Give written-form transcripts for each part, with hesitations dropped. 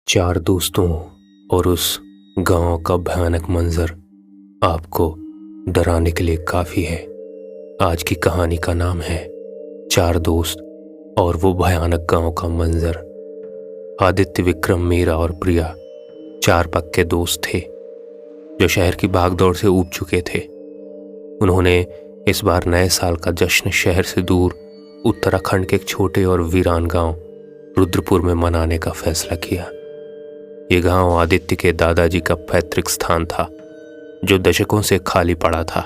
चार दोस्तों और उस गांव का भयानक मंजर आपको डराने के लिए काफी है। आज की कहानी का नाम है चार दोस्त और वो भयानक गांव का मंजर। आदित्य, विक्रम, मीरा और प्रिया चार पक्के दोस्त थे जो शहर की भागदौड़ से ऊब चुके थे। उन्होंने इस बार नए साल का जश्न शहर से दूर उत्तराखंड के एक छोटे और वीरान गांव रुद्रपुर में मनाने का फैसला किया। ये गांव आदित्य के दादाजी का पैतृक स्थान था जो दशकों से खाली पड़ा था।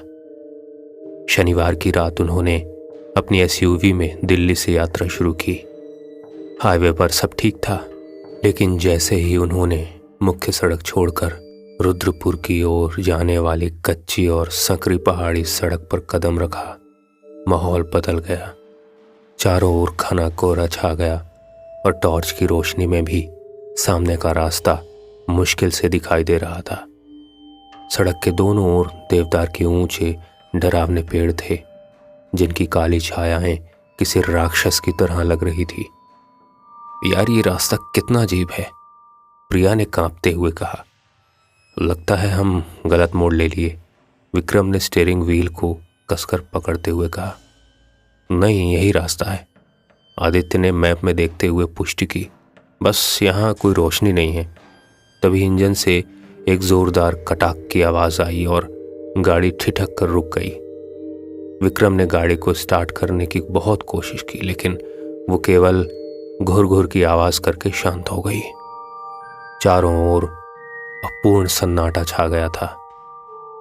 शनिवार की रात उन्होंने अपनी एसयूवी में दिल्ली से यात्रा शुरू की। हाईवे पर सब ठीक था, लेकिन जैसे ही उन्होंने मुख्य सड़क छोड़कर रुद्रपुर की ओर जाने वाली कच्ची और संकरी पहाड़ी सड़क पर कदम रखा, माहौल बदल गया। चारों ओर घना कोहरा छा गया और टॉर्च की रोशनी में भी सामने का रास्ता मुश्किल से दिखाई दे रहा था। सड़क के दोनों ओर देवदार के ऊंचे डरावने पेड़ थे जिनकी काली छायाएं किसी राक्षस की तरह लग रही थी। यार, ये रास्ता कितना अजीब है, प्रिया ने कांपते हुए कहा। लगता है हम गलत मोड़ ले लिए, विक्रम ने स्टीयरिंग व्हील को कसकर पकड़ते हुए कहा। नहीं, यही रास्ता है, आदित्य ने मैप में देखते हुए पुष्टि की। बस यहाँ कोई रोशनी नहीं है। तभी इंजन से एक जोरदार कटाक की आवाज आई और गाड़ी ठिठक कर रुक गई। विक्रम ने गाड़ी को स्टार्ट करने की बहुत कोशिश की, लेकिन वो केवल घुर घुर की आवाज करके शांत हो गई। चारों ओर अपूर्ण सन्नाटा छा गया था।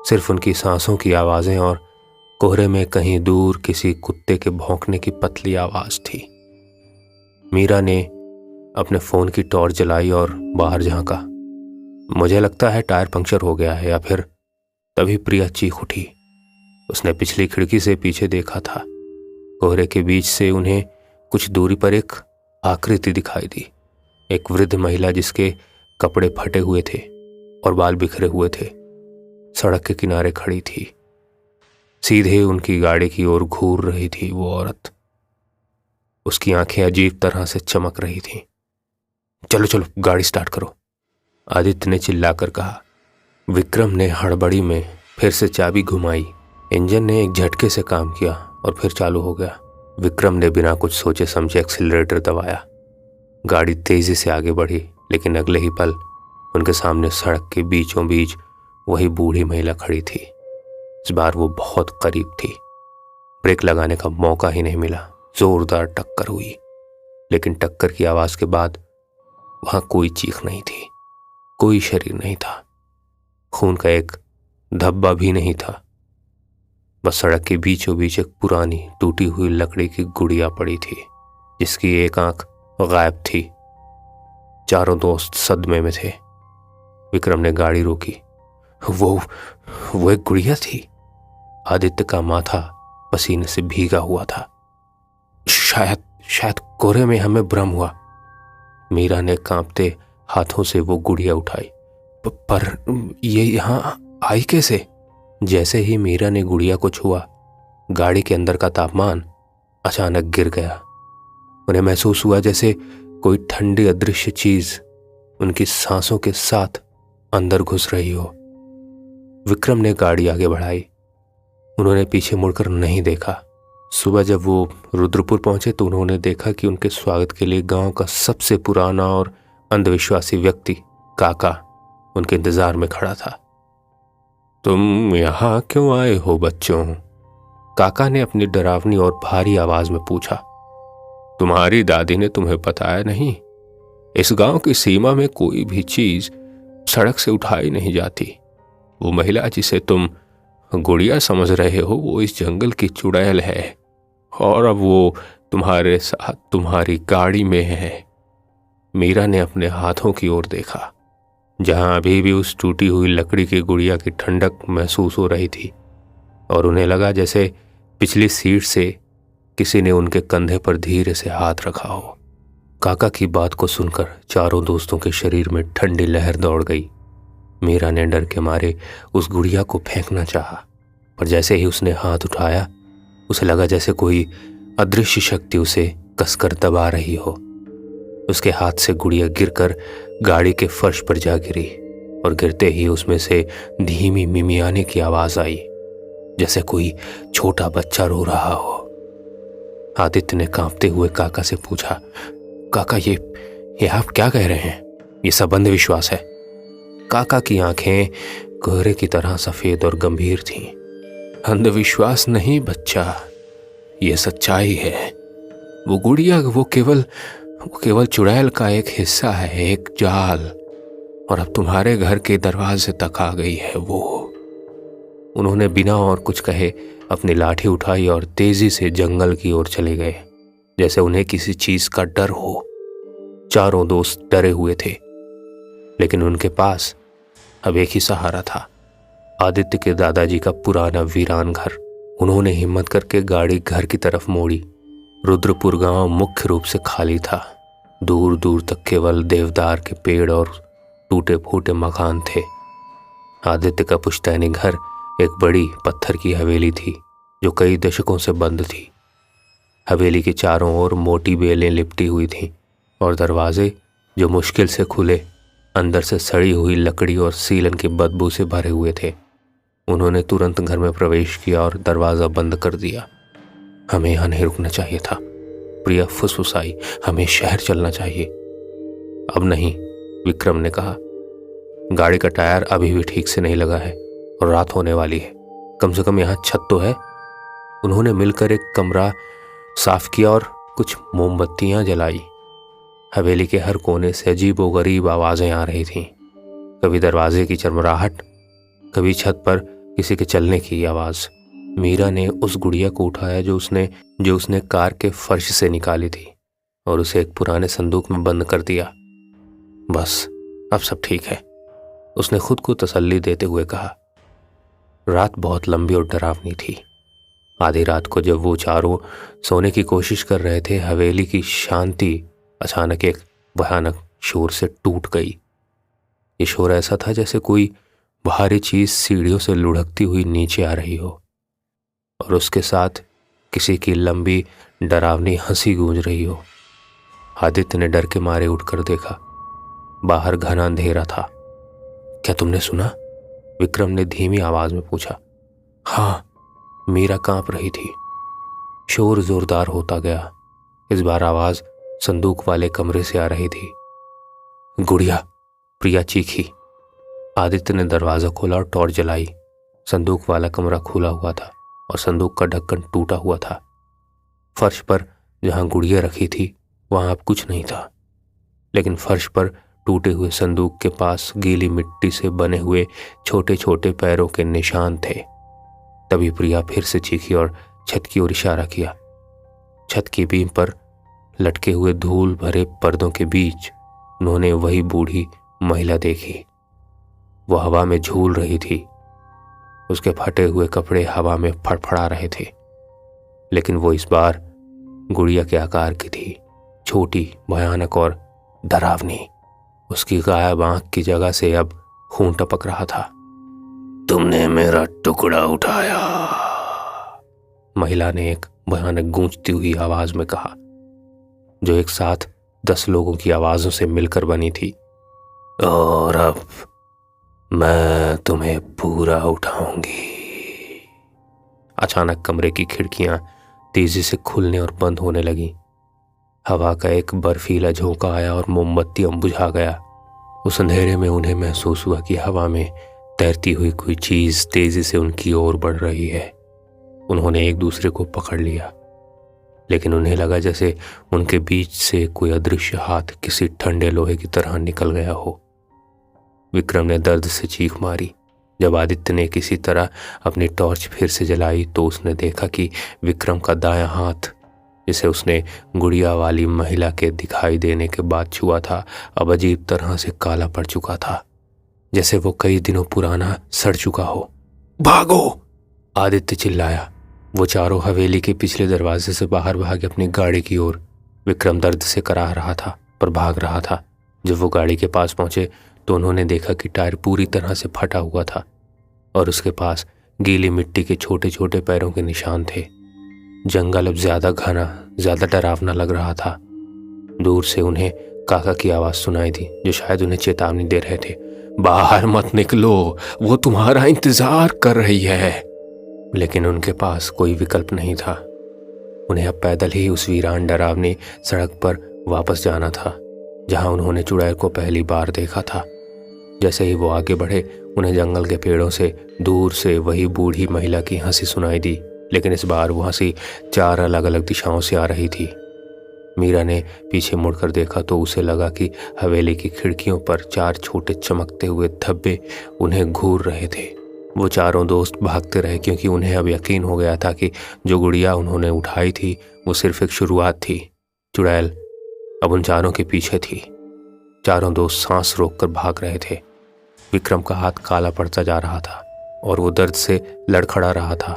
सिर्फ उनकी सांसों की आवाजें और कोहरे में कहीं दूर किसी कुत्ते के भौंकने की पतली आवाज थी। मीरा ने अपने फोन की टॉर्च जलाई और बाहर झांका। मुझे लगता है टायर पंक्चर हो गया है या फिर। तभी प्रिया चीख उठी। उसने पिछली खिड़की से पीछे देखा था। कोहरे के बीच से उन्हें कुछ दूरी पर एक आकृति दिखाई दी। एक वृद्ध महिला जिसके कपड़े फटे हुए थे और बाल बिखरे हुए थे, सड़क के किनारे खड़ी थी। सीधे उनकी गाड़ी की ओर घूर रही थी वो औरत। उसकी आंखें अजीब तरह से चमक रही थीं। चलो चलो, गाड़ी स्टार्ट करो, आदित्य ने चिल्लाकर कहा। विक्रम ने हड़बड़ी में फिर से चाबी घुमाई। इंजन ने एक झटके से काम किया और फिर चालू हो गया। विक्रम ने बिना कुछ सोचे समझे एक्सीलरेटर दबाया। गाड़ी तेजी से आगे बढ़ी, लेकिन अगले ही पल उनके सामने सड़क के बीचों बीच वही बूढ़ी महिला खड़ी थी। इस बार वो बहुत करीब थी। ब्रेक लगाने का मौका ही नहीं मिला। जोरदार टक्कर हुई, लेकिन टक्कर की आवाज के बाद वहां कोई चीख नहीं थी, कोई शरीर नहीं था, खून का एक धब्बा भी नहीं था। बस सड़क के बीचों बीच एक पुरानी टूटी हुई लकड़ी की गुड़िया पड़ी थी जिसकी एक आंख गायब थी। चारों दोस्त सदमे में थे। विक्रम ने गाड़ी रोकी। वो एक गुड़िया थी। आदित्य का माथा पसीने से भीगा हुआ था। शायद कोहरे में हमें भ्रम हुआ। मीरा ने कांपते हाथों से वो गुड़िया उठाई। पर ये यहाँ आई कैसे? जैसे ही मीरा ने गुड़िया को छुआ, गाड़ी के अंदर का तापमान अचानक गिर गया। उन्हें महसूस हुआ जैसे कोई ठंडी अदृश्य चीज उनकी सांसों के साथ अंदर घुस रही हो। विक्रम ने गाड़ी आगे बढ़ाई। उन्होंने पीछे मुड़कर नहीं देखा। सुबह जब वो रुद्रपुर पहुंचे तो उन्होंने देखा कि उनके स्वागत के लिए गांव का सबसे पुराना और अंधविश्वासी व्यक्ति काका उनके इंतजार में खड़ा था। तुम यहां क्यों आए हो बच्चों? काका ने अपनी डरावनी और भारी आवाज में पूछा। तुम्हारी दादी ने तुम्हें बताया नहीं? इस गांव की सीमा में कोई भी चीज सड़क से उठाई नहीं जाती। वो महिला जिसे तुम गुड़िया समझ रहे हो, वो इस जंगल की चुड़ैल है और अब वो तुम्हारे साथ तुम्हारी गाड़ी में है। मीरा ने अपने हाथों की ओर देखा, जहां अभी भी उस टूटी हुई लकड़ी की गुड़िया की ठंडक महसूस हो रही थी, और उन्हें लगा जैसे पिछली सीट से किसी ने उनके कंधे पर धीरे से हाथ रखा हो। काका की बात को सुनकर चारों दोस्तों के शरीर में ठंडी लहर दौड़ गई। मीरा ने डर के मारे उस गुड़िया को फेंकना चाहा, पर जैसे ही उसने हाथ उठाया, उसे लगा जैसे कोई अदृश्य शक्ति उसे कसकर दबा रही हो। उसके हाथ से गुड़िया गिरकर गाड़ी के फर्श पर जा गिरी और गिरते ही उसमें से धीमी मिमियाने की आवाज आई, जैसे कोई छोटा बच्चा रो रहा हो। आदित्य ने कांपते हुए काका से पूछा, काका ये आप क्या कह रहे हैं? ये सब अंधविश्वास है। काका की आंखें कोहरे की तरह सफेद और गंभीर थीं। अंधविश्वास नहीं बच्चा, ये सच्चाई है। वो गुड़िया वो केवल चुड़ैल का एक हिस्सा है, एक जाल, और अब तुम्हारे घर के दरवाजे तक आ गई है वो। उन्होंने बिना और कुछ कहे अपनी लाठी उठाई और तेजी से जंगल की ओर चले गए, जैसे उन्हें किसी चीज का डर हो। चारों दोस्त डरे हुए थे, लेकिन उनके पास अब एक ही सहारा था, आदित्य के दादाजी का पुराना वीरान घर। उन्होंने हिम्मत करके गाड़ी घर की तरफ मोड़ी। रुद्रपुर गांव मुख्य रूप से खाली था। दूर दूर तक केवल देवदार के पेड़ और टूटे फूटे मकान थे। आदित्य का पुश्तैनी घर एक बड़ी पत्थर की हवेली थी जो कई दशकों से बंद थी। हवेली के चारों ओर मोटी बेलें लिपटी हुई थीं और दरवाजे जो मुश्किल से खुले अंदर से सड़ी हुई लकड़ी और सीलन की बदबू से भरे हुए थे। उन्होंने तुरंत घर में प्रवेश किया और दरवाजा बंद कर दिया। हमें यहाँ नहीं रुकना चाहिए था, प्रिया फुसफुसाई। हमें शहर चलना चाहिए। अब नहीं, विक्रम ने कहा। गाड़ी का टायर अभी भी ठीक से नहीं लगा है और रात होने वाली है। कम से कम यहाँ छत तो है। उन्होंने मिलकर एक कमरा साफ किया और कुछ मोमबत्तियां जलाई। हवेली के हर कोने से अजीबोगरीब आवाजें आ रही थीं। कभी दरवाजे की चरमराहट, कभी छत पर किसी के चलने की आवाज। मीरा ने उस गुड़िया को उठाया जो उसने कार के फर्श से निकाली थी और उसे एक पुराने संदूक में बंद कर दिया। बस अब सब ठीक है, उसने खुद को तसल्ली देते हुए कहा। रात बहुत लंबी और डरावनी थी। आधी रात को जब वो चारों सोने की कोशिश कर रहे थे, हवेली की शांति अचानक एक भयानक शोर से टूट गई। ये शोर ऐसा था जैसे कोई भारी चीज सीढ़ियों से लुढ़कती हुई नीचे आ रही हो और उसके साथ किसी की लंबी डरावनी हंसी गूंज रही हो। आदित्य ने डर के मारे उठकर देखा। बाहर घना अंधेरा था। क्या तुमने सुना? विक्रम ने धीमी आवाज में पूछा। हाँ, मीरा कांप रही थी। शोर जोरदार होता गया। इस बार आवाज संदूक वाले कमरे से आ रही थी। गुड़िया, प्रिया चीखी। आदित्य ने दरवाजा खोला और टॉर्च जलाई। संदूक वाला कमरा खुला हुआ था और संदूक का ढक्कन टूटा हुआ था। फर्श पर जहां गुड़िया रखी थी वहां अब कुछ नहीं था, लेकिन फर्श पर टूटे हुए संदूक के पास गीली मिट्टी से बने हुए छोटे छोटे पैरों के निशान थे। तभी प्रिया फिर से चीखी और छत की ओर इशारा किया। छत की बीम पर लटके हुए धूल भरे पर्दों के बीच उन्होंने वही बूढ़ी महिला देखी। वो हवा में झूल रही थी। उसके फटे हुए कपड़े हवा में फड़फड़ा रहे थे, लेकिन वो इस बार गुड़िया के आकार की थी, छोटी, भयानक और डरावनी। उसकी गायब आंख की जगह से अब खून टपक रहा था। तुमने मेरा टुकड़ा उठाया, महिला ने एक भयानक गूंजती हुई आवाज में कहा, जो एक साथ 10 लोगों की आवाजों से मिलकर बनी थी। और अब मैं तुम्हें पूरा उठाऊंगी। अचानक कमरे की खिड़कियां तेजी से खुलने और बंद होने लगीं। हवा का एक बर्फीला झोंका आया और मोमबत्तियां बुझा गया। उस अंधेरे में उन्हें महसूस हुआ कि हवा में तैरती हुई कोई चीज तेजी से उनकी ओर बढ़ रही है। उन्होंने एक दूसरे को पकड़ लिया, लेकिन उन्हें लगा जैसे उनके बीच से कोई अदृश्य हाथ किसी ठंडे लोहे की तरह निकल गया हो। विक्रम ने दर्द से चीख मारी। जब आदित्य ने किसी तरह अपनी टॉर्च फिर से जलाई तो उसने देखा कि विक्रम का दायां हाथ, जिसे उसने गुड़िया वाली महिला के दिखाई देने के बाद छुआ था, अब अजीब तरह से काला पड़ चुका था, जैसे वो कई दिनों पुराना सड़ चुका हो। भागो! आदित्य चिल्लाया। वो चारों हवेली के पिछले दरवाजे से बाहर भागे अपनी गाड़ी की ओर। विक्रम दर्द से कराह रहा था पर भाग रहा था। जब वो गाड़ी के पास पहुंचे तो उन्होंने देखा कि टायर पूरी तरह से फटा हुआ था और उसके पास गीली मिट्टी के छोटे छोटे पैरों के निशान थे। जंगल अब ज्यादा घना, ज्यादा डरावना लग रहा था। दूर से उन्हें काका की आवाज सुनाई दी, जो शायद उन्हें चेतावनी दे रहे थे। बाहर मत निकलो, वो तुम्हारा इंतजार कर रही है। लेकिन उनके पास कोई विकल्प नहीं था। उन्हें अब पैदल ही उस वीरान डरावनी सड़क पर वापस जाना था, जहां उन्होंने चुड़ैल को पहली बार देखा था। जैसे ही वो आगे बढ़े, उन्हें जंगल के पेड़ों से दूर से वही बूढ़ी महिला की हंसी सुनाई दी, लेकिन इस बार वो हंसी 4 अलग अलग दिशाओं से आ रही थी। मीरा ने पीछे मुड़कर देखा तो उसे लगा कि हवेली की खिड़कियों पर 4 छोटे चमकते हुए धब्बे उन्हें घूर रहे थे। वो चारों दोस्त भागते रहे, क्योंकि उन्हें अब यकीन हो गया था कि जो गुड़िया उन्होंने उठाई थी वो सिर्फ एक शुरुआत थी। चुड़ैल अब उन चारों के पीछे थी। चारों दोस्त सांस रोककर भाग रहे थे। विक्रम का हाथ काला पड़ता जा रहा था और वो दर्द से लड़खड़ा रहा था।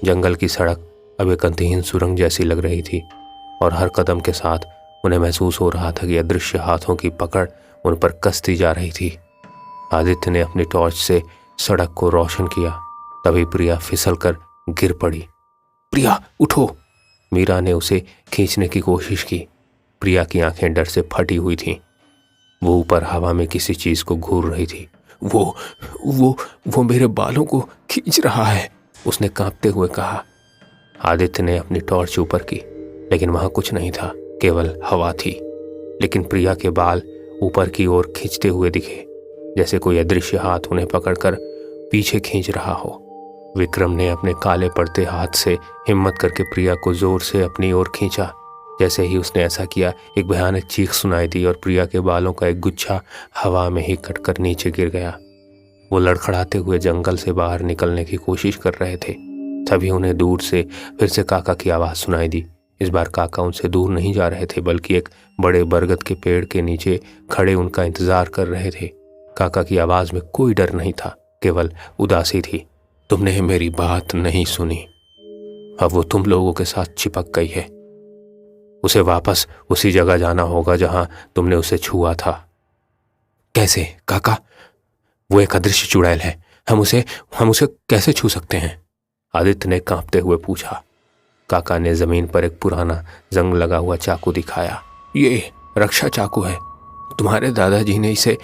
जंगल की सड़क अब एक अंतहीन सुरंग जैसी लग रही थी और हर कदम के साथ उन्हें महसूस हो रहा था कि अदृश्य हाथों की पकड़ उन पर कसती जा रही थी। आदित्य ने अपनी टॉर्च से सड़क को रोशन किया। तभी प्रिया फिसलकर गिर पड़ी। प्रिया उठो! मीरा ने उसे खींचने की कोशिश की। प्रिया की आंखें डर से फटी हुई थीं। वो ऊपर हवा में किसी चीज को घूर रही थी। वो मेरे बालों को खींच रहा है, उसने कांपते हुए कहा। आदित्य ने अपनी टॉर्च ऊपर की, लेकिन वहां कुछ नहीं था, केवल हवा थी। लेकिन प्रिया के बाल ऊपर की ओर खींचते हुए दिखे, जैसे कोई अदृश्य हाथ उन्हें पकड़कर पीछे खींच रहा हो। विक्रम ने अपने काले पड़ते हाथ से हिम्मत करके प्रिया को जोर से अपनी ओर खींचा। जैसे ही उसने ऐसा किया, एक भयानक चीख सुनाई दी और प्रिया के बालों का एक गुच्छा हवा में ही कटकर नीचे गिर गया। वो लड़खड़ाते हुए जंगल से बाहर निकलने की कोशिश कर रहे थे। तभी उन्हें दूर से फिर से काका की आवाज़ सुनाई दी। इस बार काका उनसे दूर नहीं जा रहे थे, बल्कि एक बड़े बरगद के पेड़ के नीचे खड़े उनका इंतजार कर रहे थे। काका की आवाज़ में कोई डर नहीं था, केवल उदासी थी। तुमने मेरी बात नहीं सुनी, अब वो तुम लोगों के साथ चिपक गई है। उसे वापस उसी जगह जाना होगा जहां तुमने उसे छुआ था। कैसे काका? वो एक अदृश्य चुड़ैल है, हम उसे कैसे छू सकते हैं? आदित्य ने कांपते हुए पूछा। काका ने जमीन पर एक पुराना जंग लगा हुआ चाकू दिखाया। ये रक्षा चाकू है, तुम्हारे दादाजी ने इसे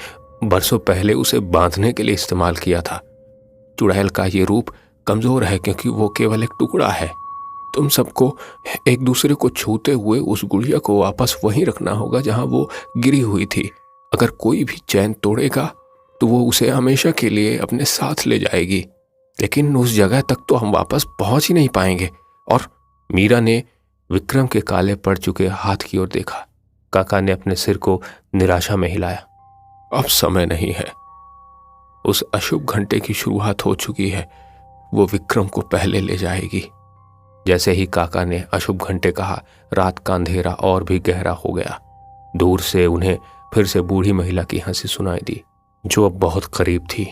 बरसों पहले उसे बांधने के लिए इस्तेमाल किया था। चुड़ैल का ये रूप कमजोर है, क्योंकि वो केवल एक टुकड़ा है। तुम सबको एक दूसरे को छूते हुए उस गुड़िया को वापस वहीं रखना होगा जहां वो गिरी हुई थी। अगर कोई भी चैन तोड़ेगा तो वो उसे हमेशा के लिए अपने साथ ले जाएगी, लेकिन उस जगह तक तो हम वापस पहुंच ही नहीं पाएंगे। और मीरा ने विक्रम के काले पड़ चुके हाथ की ओर देखा। काका ने अपने सिर को निराशा में हिलाया। अब समय नहीं है, उस अशुभ घंटे की शुरुआत हो चुकी है, वो विक्रम को पहले ले जाएगी। जैसे ही काका ने अशुभ घंटे कहा, रात का अंधेरा और भी गहरा हो गया। दूर से उन्हें फिर से बूढ़ी महिला की हंसी सुनाई दी, जो अब बहुत करीब थी।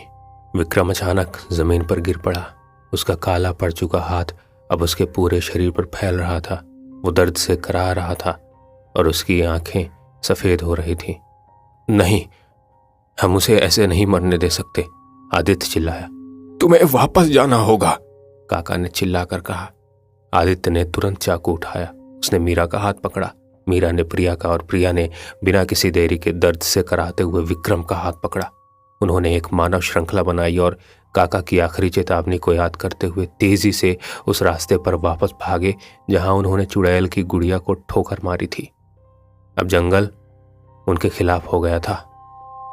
विक्रम अचानक जमीन पर गिर पड़ा। उसका काला पड़ चुका हाथ अब उसके पूरे शरीर पर फैल रहा था। वो दर्द से कराह रहा था और उसकी आंखें सफेद हो रही थीं। नहीं, हम उसे ऐसे नहीं मरने दे सकते, आदित्य चिल्लाया। तुम्हें वापस जाना होगा, काका ने चिल्लाकर कहा। आदित्य ने तुरंत चाकू उठाया। उसने मीरा का हाथ पकड़ा। मीरा ने प्रिया का और प्रिया ने बिना किसी देरी के दर्द से कराहते हुए विक्रम का हाथ पकड़ा। उन्होंने एक मानव श्रृंखला बनाई और काका की आखिरी चेतावनी को याद करते हुए तेजी से उस रास्ते पर वापस भागे जहां उन्होंने चुड़ैल की गुड़िया को ठोकर मारी थी। अब जंगल उनके खिलाफ हो गया था।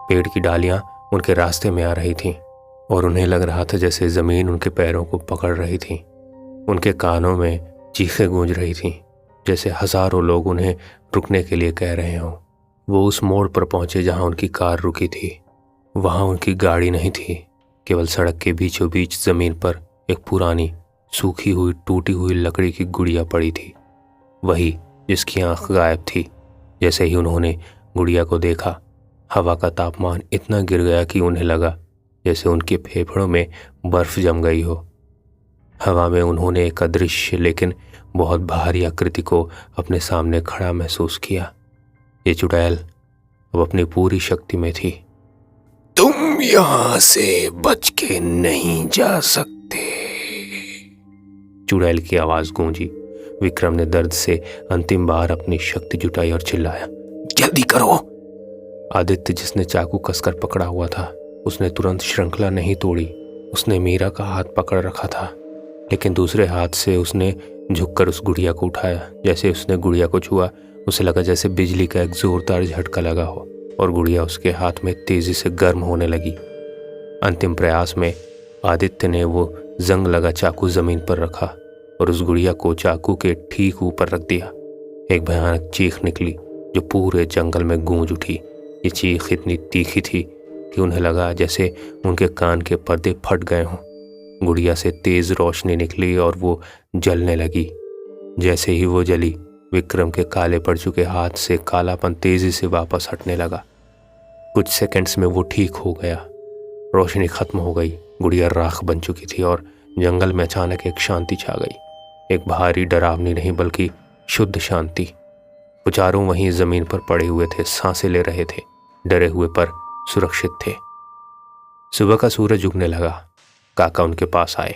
पेड़ की डालियां उनके रास्ते में आ रही थीं और उन्हें लग रहा था जैसे जमीन उनके पैरों को पकड़ रही थी। उनके कानों में चीखें गूंज रही थीं, जैसे हजारों लोग उन्हें रुकने के लिए कह रहे हों। वो उस मोड़ पर पहुंचे जहां उनकी कार रुकी थी। वहां उनकी गाड़ी नहीं थी, केवल सड़क के बीचों बीच जमीन पर एक पुरानी सूखी हुई टूटी हुई लकड़ी की गुड़िया पड़ी थी, वही जिसकी आंख गायब थी। जैसे ही उन्होंने गुड़िया को देखा, हवा का तापमान इतना गिर गया कि उन्हें लगा जैसे उनके फेफड़ों में बर्फ जम गई हो। हवा में उन्होंने एक अदृश्य लेकिन बहुत भारी आकृति को अपने सामने खड़ा महसूस किया। ये चुड़ैल अब अपनी पूरी शक्ति में थी। तुम यहां से बच के नहीं जा सकते, चुड़ैल की आवाज गूंजी। विक्रम ने दर्द से अंतिम बार अपनी शक्ति जुटाई और चिल्लाया, जल्दी करो। आदित्य, जिसने चाकू कसकर पकड़ा हुआ था, उसने तुरंत श्रृंखला नहीं तोड़ी। उसने मीरा का हाथ पकड़ रखा था, लेकिन दूसरे हाथ से उसने झुककर उस गुड़िया को उठाया। जैसे उसने गुड़िया को छुआ, उसे लगा जैसे बिजली का एक जोरदार झटका लगा हो और गुड़िया उसके हाथ में तेजी से गर्म होने लगी। अंतिम प्रयास में आदित्य ने वो जंग लगा चाकू जमीन पर रखा और उस गुड़िया को चाकू के ठीक ऊपर रख दिया। एक भयानक चीख निकली जो पूरे जंगल में गूंज उठी। ये चीख इतनी तीखी थी कि उन्हें लगा जैसे उनके कान के पर्दे फट गए हों। गुड़िया से तेज रोशनी निकली और वो जलने लगी। जैसे ही वो जली, विक्रम के काले पड़ चुके हाथ से कालापन तेजी से वापस हटने लगा। कुछ सेकंड्स में वो ठीक हो गया। रोशनी खत्म हो गई, गुड़िया राख बन चुकी थी और जंगल में अचानक एक शांति छा गई। एक भारी डरावनी नहीं बल्कि शुद्ध शांति। वो चारों वहीं जमीन पर पड़े हुए थे, सांसें ले रहे थे, डरे हुए पर सुरक्षित थे। सुबह का सूरज उगने लगा। काका उनके पास आए।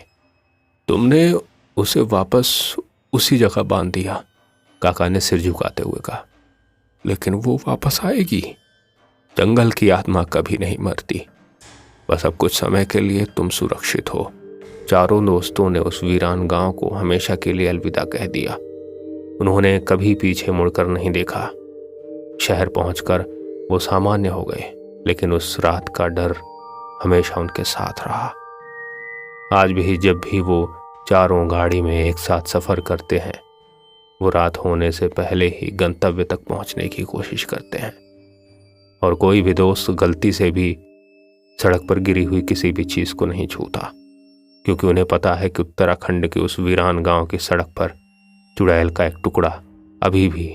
तुमने उसे वापस उसी जगह बांध दिया, काका ने सिर झुकाते हुए कहा। लेकिन वो वापस आएगी। जंगल की आत्मा कभी नहीं मरती। बस अब कुछ समय के लिए तुम सुरक्षित हो। चारों दोस्तों ने उस वीरान गांव को हमेशा के लिए अलविदा कह दिया। उन्होंने कभी पीछे मुड़कर नहीं देखा। शहर पहुंचकर वो सामान्य हो गए, लेकिन उस रात का डर हमेशा उनके साथ रहा। आज भी जब भी वो चारों गाड़ी में एक साथ सफर करते हैं, वो रात होने से पहले ही गंतव्य तक पहुंचने की कोशिश करते हैं। और कोई भी दोस्त गलती से भी सड़क पर गिरी हुई किसी भी चीज को नहीं छूता, क्योंकि उन्हें पता है कि उत्तराखंड के उस वीरान गांव की सड़क पर चुड़ैल का एक टुकड़ा अभी भी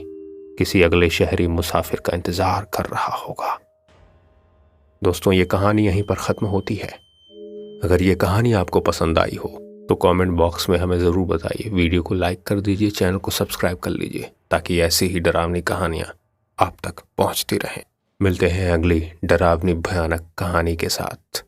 किसी अगले शहरी मुसाफिर का इंतजार कर रहा होगा। दोस्तों, ये कहानी यहीं पर खत्म होती है। अगर ये कहानी आपको पसंद आई हो तो कमेंट बॉक्स में हमें ज़रूर बताइए। वीडियो को लाइक कर दीजिए, चैनल को सब्सक्राइब कर लीजिए, ताकि ऐसी ही डरावनी कहानियाँ आप तक पहुँचती रहें। मिलते हैं अगली डरावनी भयानक कहानी के साथ।